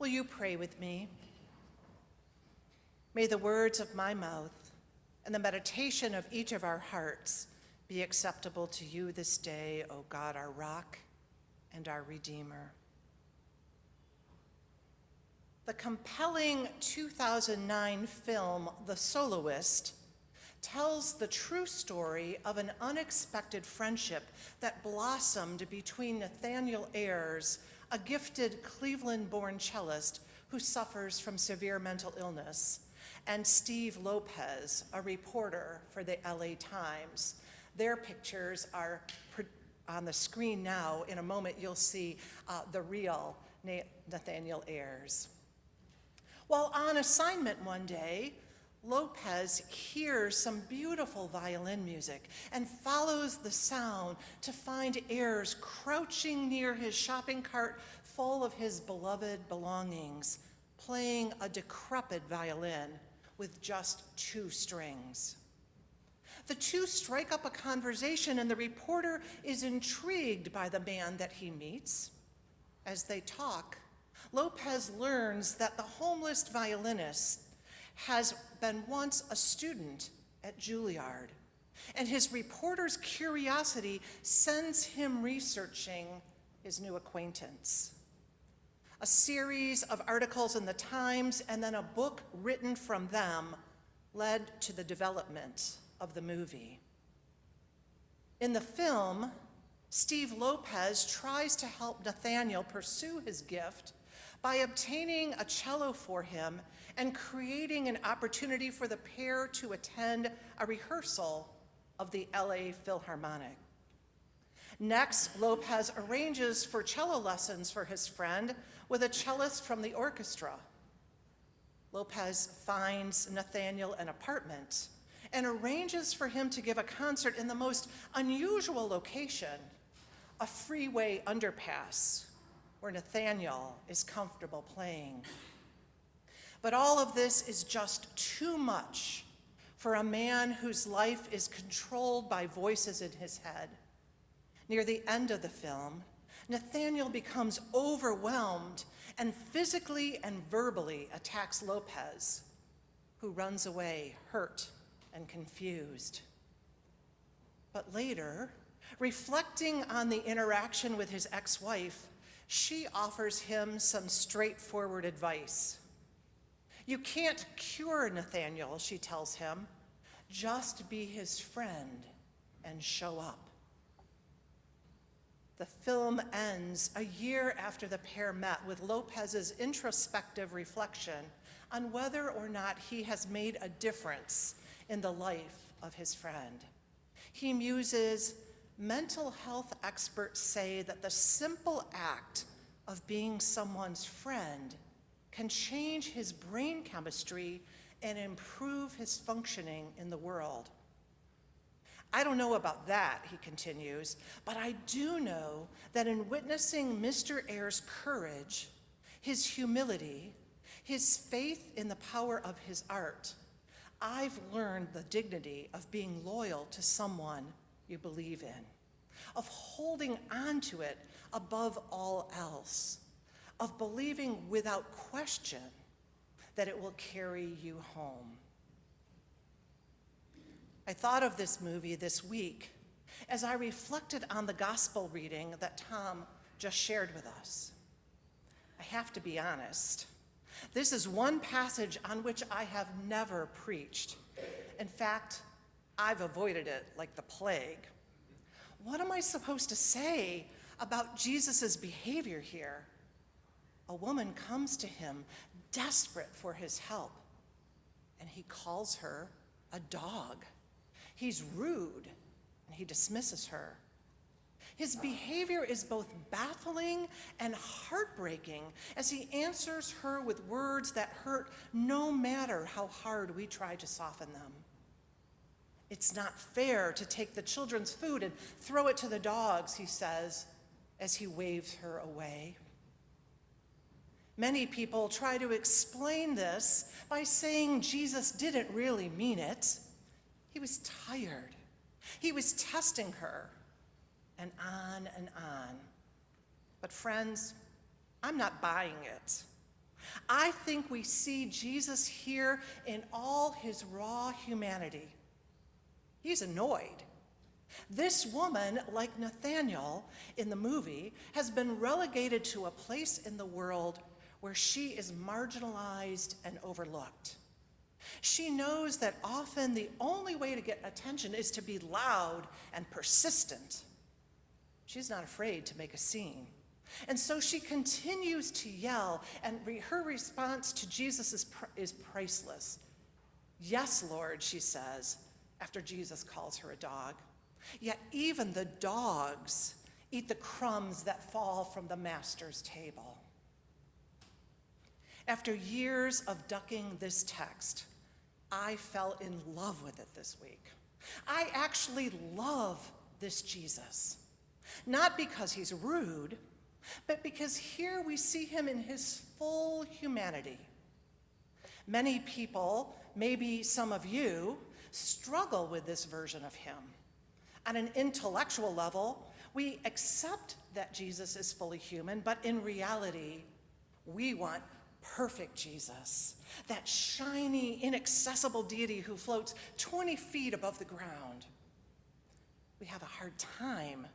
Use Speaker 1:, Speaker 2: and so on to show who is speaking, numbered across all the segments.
Speaker 1: Will you pray with me? May the words of my mouth and the meditation of each of our hearts be acceptable to you this day, O God, our rock and our Redeemer. The compelling 2009 film, The Soloist, tells the true story of an unexpected friendship that blossomed between Nathaniel Ayers, a gifted Cleveland-born cellist who suffers from severe mental illness, and Steve Lopez, a reporter for the LA Times. Their pictures are on the screen now. In a moment, you'll see the real Nathaniel Ayers. While on assignment one day, Lopez hears some beautiful violin music and follows the sound to find Ayers crouching near his shopping cart full of his beloved belongings, playing a decrepit violin with just 2 strings. The two strike up a conversation, and the reporter is intrigued by the man that he meets. As they talk, Lopez learns that the homeless violinist has been once a student at Juilliard, and his reporter's curiosity sends him researching his new acquaintance. A series of articles in the Times and then a book written from them led to the development of the movie. In the film, Steve Lopez tries to help Nathaniel pursue his gift by obtaining a cello for him and creating an opportunity for the pair to attend a rehearsal of the LA Philharmonic. Next, Lopez arranges for cello lessons for his friend with a cellist from the orchestra. Lopez finds Nathaniel an apartment and arranges for him to give a concert in the most unusual location, a freeway underpass where Nathaniel is comfortable playing. But all of this is just too much for a man whose life is controlled by voices in his head. Near the end of the film, Nathaniel becomes overwhelmed and physically and verbally attacks Lopez, who runs away hurt and confused. But later, reflecting on the interaction with his ex-wife, she offers him some straightforward advice. You can't cure Nathaniel, she tells him. Just be his friend and show up. The film ends a year after the pair met with Lopez's introspective reflection on whether or not he has made a difference in the life of his friend. He muses, mental health experts say that the simple act of being someone's friend can change his brain chemistry and improve his functioning in the world. I don't know about that, he continues, but I do know that in witnessing Mr. Ayers' courage, his humility, his faith in the power of his art, I've learned the dignity of being loyal to someone you believe in, of holding on to it above all else, of believing without question that it will carry you home. I thought of this movie this week as I reflected on the gospel reading that Tom just shared with us. I have to be honest. This is one passage on which I have never preached. In fact, I've avoided it like the plague. What am I supposed to say about Jesus' behavior here? A woman comes to him desperate for his help, and he calls her a dog. He's rude, and he dismisses her. His behavior is both baffling and heartbreaking as he answers her with words that hurt no matter how hard we try to soften them. It's not fair to take the children's food and throw it to the dogs, he says, as he waves her away. Many people try to explain this by saying Jesus didn't really mean it. He was tired. He was testing her, and on and on. But friends, I'm not buying it. I think we see Jesus here in all his raw humanity. He's annoyed. This woman, like Nathaniel in the movie, has been relegated to a place in the world where she is marginalized and overlooked. She knows that often the only way to get attention is to be loud and persistent. She's not afraid to make a scene. And so she continues to yell, and her response to Jesus is priceless. "Yes, Lord," she says, after Jesus calls her a dog. Yet even the dogs eat the crumbs that fall from the master's table. After years of ducking this text, I fell in love with it this week. I actually love this Jesus. Not because he's rude, but because here we see him in his full humanity. Many people, maybe some of you, struggle with this version of him. On an intellectual level, we accept that Jesus is fully human, but in reality, we want perfect Jesus, that shiny, inaccessible deity who floats 20 feet above the ground. We have a hard time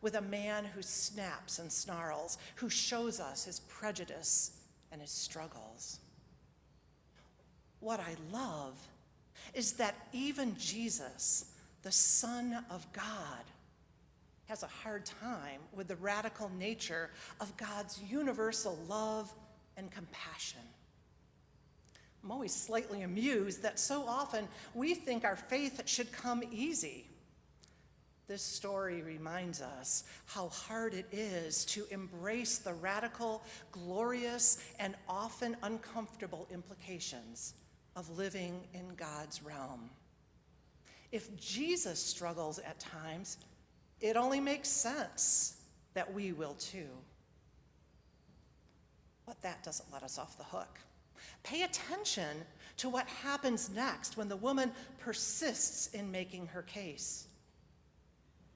Speaker 1: with a man who snaps and snarls, who shows us his prejudice and his struggles. What I love is that even Jesus, the Son of God, has a hard time with the radical nature of God's universal love and compassion. I'm always slightly amused that so often we think our faith should come easy. This story reminds us how hard it is to embrace the radical, glorious, and often uncomfortable implications of living in God's realm. If Jesus struggles at times, it only makes sense that we will too. But that doesn't let us off the hook. Pay attention to what happens next when the woman persists in making her case.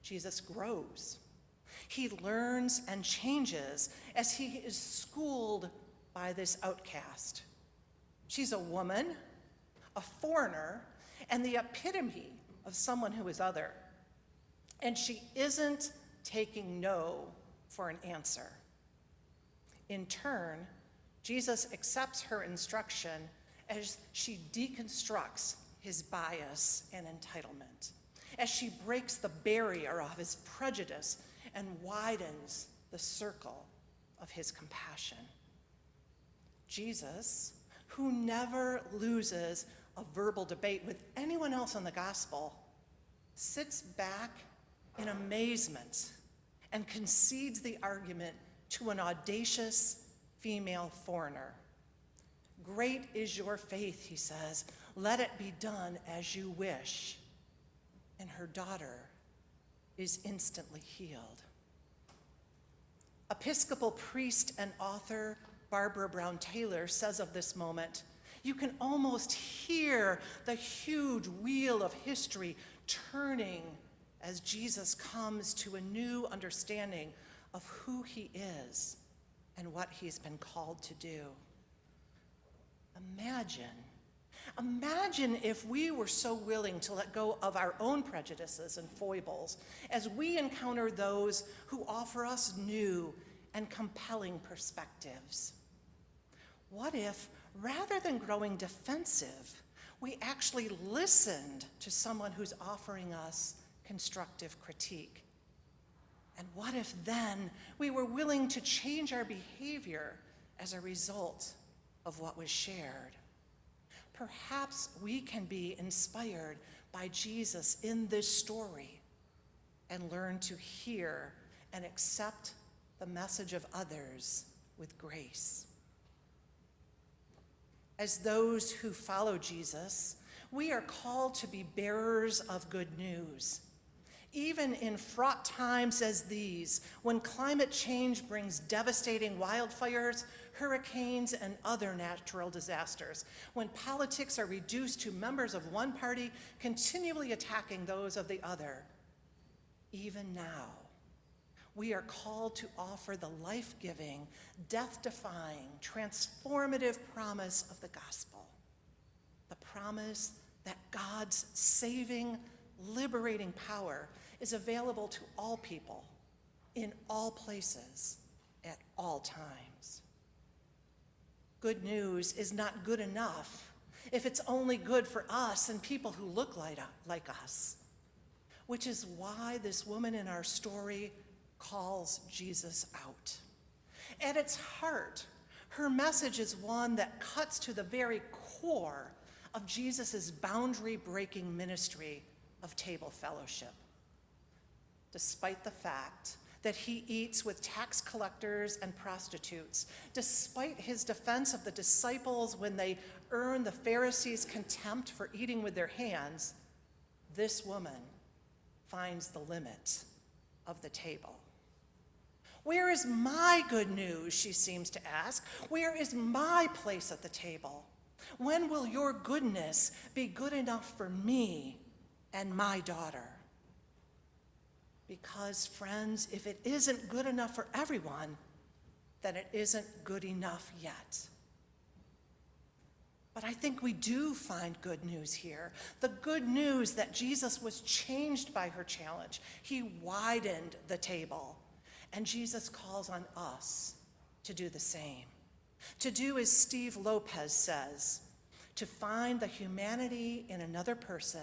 Speaker 1: Jesus grows. He learns and changes as he is schooled by this outcast. She's a woman, a foreigner, and the epitome of someone who is other. And she isn't taking no for an answer. In turn, Jesus accepts her instruction as she deconstructs his bias and entitlement, as she breaks the barrier of his prejudice and widens the circle of his compassion. Jesus, who never loses a verbal debate with anyone else in the gospel, sits back in amazement and concedes the argument to an audacious female foreigner. "Great is your faith," he says. "Let it be done as you wish." And her daughter is instantly healed. Episcopal priest and author Barbara Brown Taylor says of this moment, "You can almost hear the huge wheel of history turning as Jesus comes to a new understanding of who he is and what he's been called to do." Imagine if we were so willing to let go of our own prejudices and foibles as we encounter those who offer us new and compelling perspectives. What if, rather than growing defensive, we actually listened to someone who's offering us constructive critique? And what if then we were willing to change our behavior as a result of what was shared? Perhaps we can be inspired by Jesus in this story and learn to hear and accept the message of others with grace. As those who follow Jesus, we are called to be bearers of good news. Even in fraught times as these, when climate change brings devastating wildfires, hurricanes, and other natural disasters, when politics are reduced to members of one party continually attacking those of the other, even now, We are called to offer the life-giving, death-defying, transformative promise of the gospel. The promise that God's saving, liberating power is available to all people, in all places, at all times. Good news is not good enough if it's only good for us and people who look like us, which is why this woman in our story calls Jesus out. At its heart, her message is one that cuts to the very core of Jesus' boundary-breaking ministry of table fellowship. Despite the fact that he eats with tax collectors and prostitutes, despite his defense of the disciples when they earn the Pharisees' contempt for eating with their hands, this woman finds the limit of the table. Where is my good news, she seems to ask? Where is my place at the table? When will your goodness be good enough for me and my daughter? Because, friends, if it isn't good enough for everyone, then it isn't good enough yet. But I think we do find good news here. The good news that Jesus was changed by her challenge. He widened the table. And Jesus calls on us to do the same. To do as Steve Lopez says, to find the humanity in another person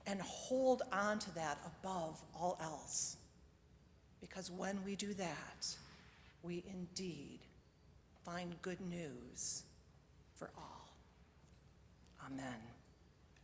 Speaker 1: and hold on to that above all else. Because when we do that, we indeed find good news for all. Amen.